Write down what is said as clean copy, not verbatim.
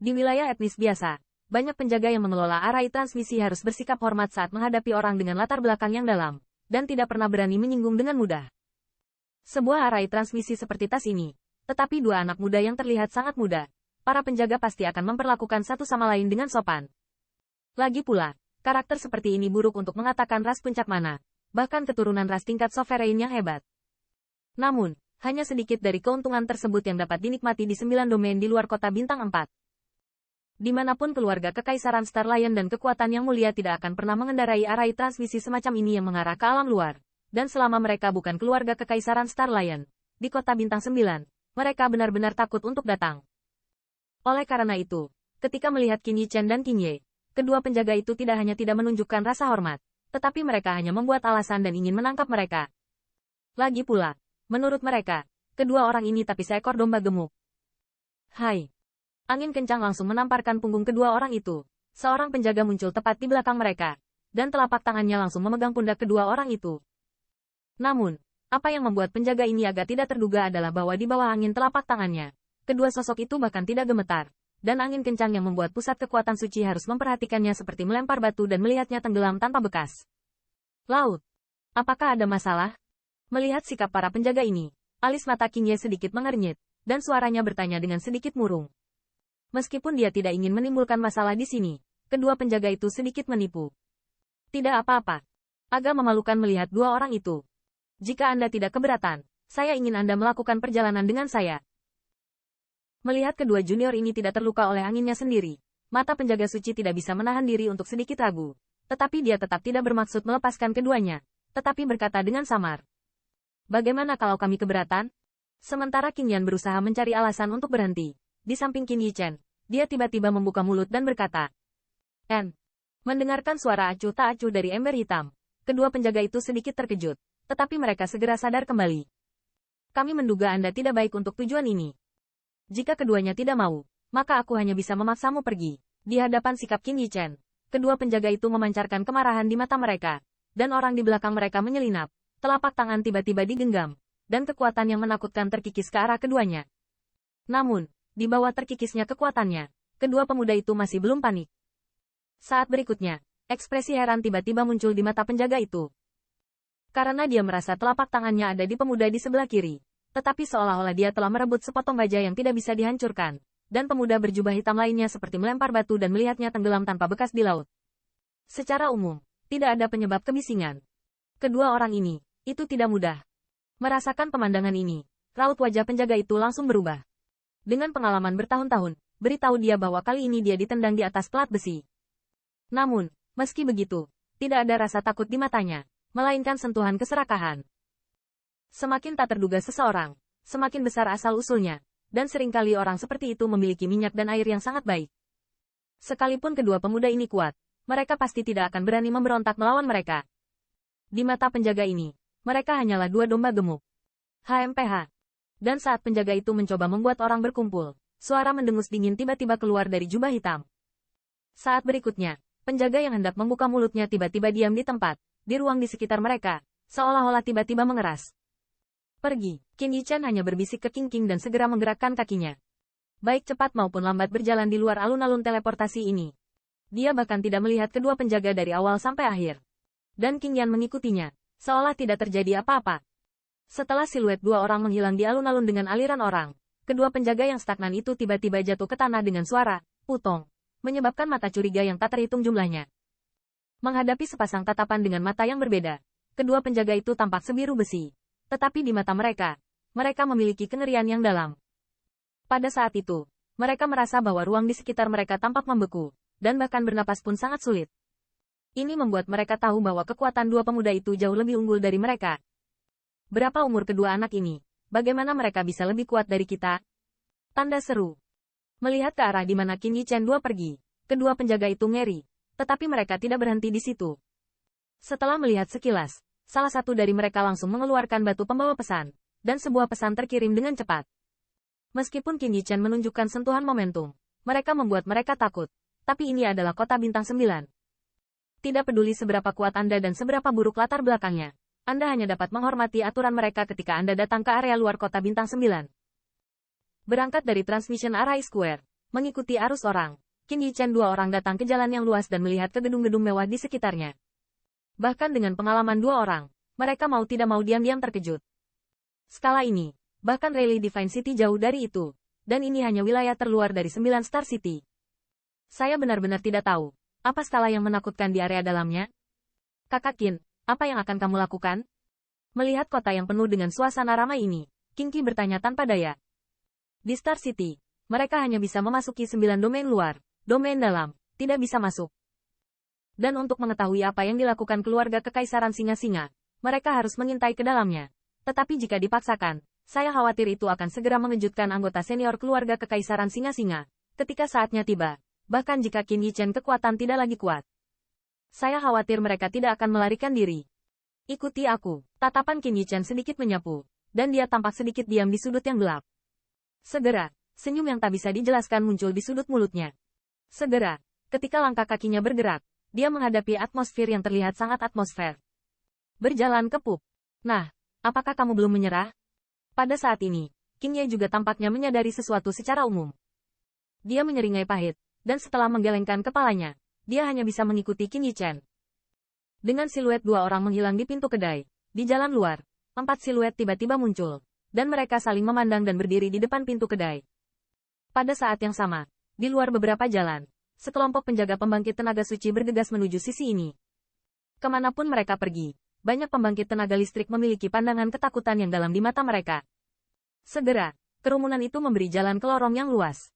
Di wilayah etnis biasa, banyak penjaga yang mengelola arai transmisi harus bersikap hormat saat menghadapi orang dengan latar belakang yang dalam, dan tidak pernah berani menyinggung dengan mudah. Sebuah arai transmisi seperti tas ini, tetapi dua anak muda yang terlihat sangat muda, para penjaga pasti akan memperlakukan satu sama lain dengan sopan. Lagi pula, karakter seperti ini buruk untuk mengatakan ras puncak mana, bahkan keturunan ras tingkat sovereign yang hebat. Namun, hanya sedikit dari keuntungan tersebut yang dapat dinikmati di 9 domain di luar kota bintang 4. Dimanapun keluarga kekaisaran Star Lion dan kekuatan yang mulia tidak akan pernah mengendarai arai transmisi semacam ini yang mengarah ke alam luar. Dan selama mereka bukan keluarga kekaisaran Star Lion, di kota bintang 9, mereka benar-benar takut untuk datang. Oleh karena itu, ketika melihat Qin Yichen dan Qin Ye, kedua penjaga itu tidak hanya tidak menunjukkan rasa hormat, tetapi mereka hanya membuat alasan dan ingin menangkap mereka. Lagi pula, menurut mereka, kedua orang ini tapi seekor domba gemuk. Hai! Angin kencang langsung menamparkan punggung kedua orang itu. Seorang penjaga muncul tepat di belakang mereka, dan telapak tangannya langsung memegang pundak kedua orang itu. Namun, apa yang membuat penjaga ini agak tidak terduga adalah bahwa di bawah angin telapak tangannya, kedua sosok itu bahkan tidak gemetar, dan angin kencang yang membuat pusat kekuatan suci harus memperhatikannya seperti melempar batu dan melihatnya tenggelam tanpa bekas. Laut! Apakah ada masalah? Melihat sikap para penjaga ini, alis mata Qin Ye sedikit mengernyit, dan suaranya bertanya dengan sedikit murung. Meskipun dia tidak ingin menimbulkan masalah di sini, kedua penjaga itu sedikit menipu. Tidak apa-apa. Agak memalukan melihat dua orang itu. Jika Anda tidak keberatan, saya ingin Anda melakukan perjalanan dengan saya. Melihat kedua junior ini tidak terluka oleh anginnya sendiri, mata penjaga suci tidak bisa menahan diri untuk sedikit ragu. Tetapi dia tetap tidak bermaksud melepaskan keduanya, tetapi berkata dengan samar. Bagaimana kalau kami keberatan? Sementara Qin Yan berusaha mencari alasan untuk berhenti. Di samping Qin Yichen, dia tiba-tiba membuka mulut dan berkata, Mendengarkan suara acuh tak acuh dari ember hitam, kedua penjaga itu sedikit terkejut, tetapi mereka segera sadar kembali. Kami menduga Anda tidak baik untuk tujuan ini. Jika keduanya tidak mau, maka aku hanya bisa memaksamu pergi. Di hadapan sikap Qin Yichen, kedua penjaga itu memancarkan kemarahan di mata mereka, dan orang di belakang mereka menyelinap. Telapak tangan tiba-tiba digenggam, dan kekuatan yang menakutkan terkikis ke arah keduanya. Namun, di bawah terkikisnya kekuatannya, kedua pemuda itu masih belum panik. Saat berikutnya, ekspresi heran tiba-tiba muncul di mata penjaga itu. Karena dia merasa telapak tangannya ada di pemuda di sebelah kiri, tetapi seolah-olah dia telah merebut sepotong baja yang tidak bisa dihancurkan, dan pemuda berjubah hitam lainnya seperti melempar batu dan melihatnya tenggelam tanpa bekas di laut. Secara umum, tidak ada penyebab kebisingan. Kedua orang ini, itu tidak mudah. Merasakan pemandangan ini, raut wajah penjaga itu langsung berubah. Dengan pengalaman bertahun-tahun, beritahu dia bahwa kali ini dia ditendang di atas pelat besi. Namun, meski begitu, tidak ada rasa takut di matanya, melainkan sentuhan keserakahan. Semakin tak terduga seseorang, semakin besar asal-usulnya, dan seringkali orang seperti itu memiliki minyak dan air yang sangat baik. Sekalipun kedua pemuda ini kuat, mereka pasti tidak akan berani memberontak melawan mereka. Di mata penjaga ini, mereka hanyalah dua domba gemuk. HMPH. Dan saat penjaga itu mencoba membuat orang berkumpul, suara mendengus dingin tiba-tiba keluar dari jubah hitam. Saat berikutnya, penjaga yang hendak membuka mulutnya tiba-tiba diam di tempat, di ruang di sekitar mereka, seolah-olah tiba-tiba mengeras. Pergi, Qin Yichen hanya berbisik ke Qing Qing dan segera menggerakkan kakinya. Baik cepat maupun lambat berjalan di luar alun-alun teleportasi ini. Dia bahkan tidak melihat kedua penjaga dari awal sampai akhir. Dan Qing Yan mengikutinya, seolah tidak terjadi apa-apa. Setelah siluet dua orang menghilang di alun-alun dengan aliran orang, kedua penjaga yang stagnan itu tiba-tiba jatuh ke tanah dengan suara putong, menyebabkan mata curiga yang tak terhitung jumlahnya. Menghadapi sepasang tatapan dengan mata yang berbeda, kedua penjaga itu tampak sebiru besi. Tetapi di mata mereka, mereka memiliki kengerian yang dalam. Pada saat itu, mereka merasa bahwa ruang di sekitar mereka tampak membeku, dan bahkan bernapas pun sangat sulit. Ini membuat mereka tahu bahwa kekuatan dua pemuda itu jauh lebih unggul dari mereka. Berapa umur kedua anak ini? Bagaimana mereka bisa lebih kuat dari kita? Tanda seru. Melihat ke arah di mana Qin Yichen dua pergi, kedua penjaga itu ngeri, tetapi mereka tidak berhenti di situ. Setelah melihat sekilas, salah satu dari mereka langsung mengeluarkan batu pembawa pesan, dan sebuah pesan terkirim dengan cepat. Meskipun Qin Yichen menunjukkan sentuhan momentum, mereka membuat mereka takut, tapi ini adalah kota bintang 9. Tidak peduli seberapa kuat Anda dan seberapa buruk latar belakangnya, Anda hanya dapat menghormati aturan mereka ketika Anda datang ke area luar kota bintang 9. Berangkat dari Transmission Array Square, Mengikuti arus orang, Qin Yichen dua orang datang ke jalan yang luas dan melihat ke gedung-gedung mewah di sekitarnya. Bahkan dengan pengalaman dua orang, mereka mau tidak mau diam-diam terkejut. Skala ini, bahkan Rayleigh Divine City jauh dari itu, dan ini hanya wilayah terluar dari 9 Star City. Saya benar-benar tidak tahu, apa skala yang menakutkan di area dalamnya? Kakak Qin, apa yang akan kamu lakukan? Melihat kota yang penuh dengan suasana ramai ini, Qin Qi bertanya tanpa daya. Di Star City, mereka hanya bisa memasuki 9 domain luar, domain dalam, tidak bisa masuk. Dan untuk mengetahui apa yang dilakukan keluarga Kekaisaran Singa-Singa, mereka harus mengintai ke dalamnya. Tetapi jika dipaksakan, saya khawatir itu akan segera mengejutkan anggota senior keluarga Kekaisaran Singa-Singa, ketika saatnya tiba. Bahkan jika Qin Yichen kekuatan tidak lagi kuat. Saya khawatir mereka tidak akan melarikan diri. Ikuti aku. Tatapan Qin Yichen sedikit menyapu, dan dia tampak sedikit diam di sudut yang gelap. Segera, senyum yang tak bisa dijelaskan muncul di sudut mulutnya. Segera, ketika langkah kakinya bergerak, dia menghadapi atmosfer yang terlihat sangat atmosfer. Berjalan ke Pup. Nah, apakah kamu belum menyerah? Pada saat ini, Qin Ye juga tampaknya menyadari sesuatu secara umum. Dia menyeringai pahit. Dan setelah menggelengkan kepalanya, dia hanya bisa mengikuti Qin Yichen. Dengan siluet dua orang menghilang di pintu kedai, di jalan luar, 4 siluet tiba-tiba muncul, dan mereka saling memandang dan berdiri di depan pintu kedai. Pada saat yang sama, di luar beberapa jalan, sekelompok penjaga pembangkit tenaga suci bergegas menuju sisi ini. Kemanapun mereka pergi, banyak pembangkit tenaga listrik memiliki pandangan ketakutan yang dalam di mata mereka. Segera, kerumunan itu memberi jalan ke lorong yang luas.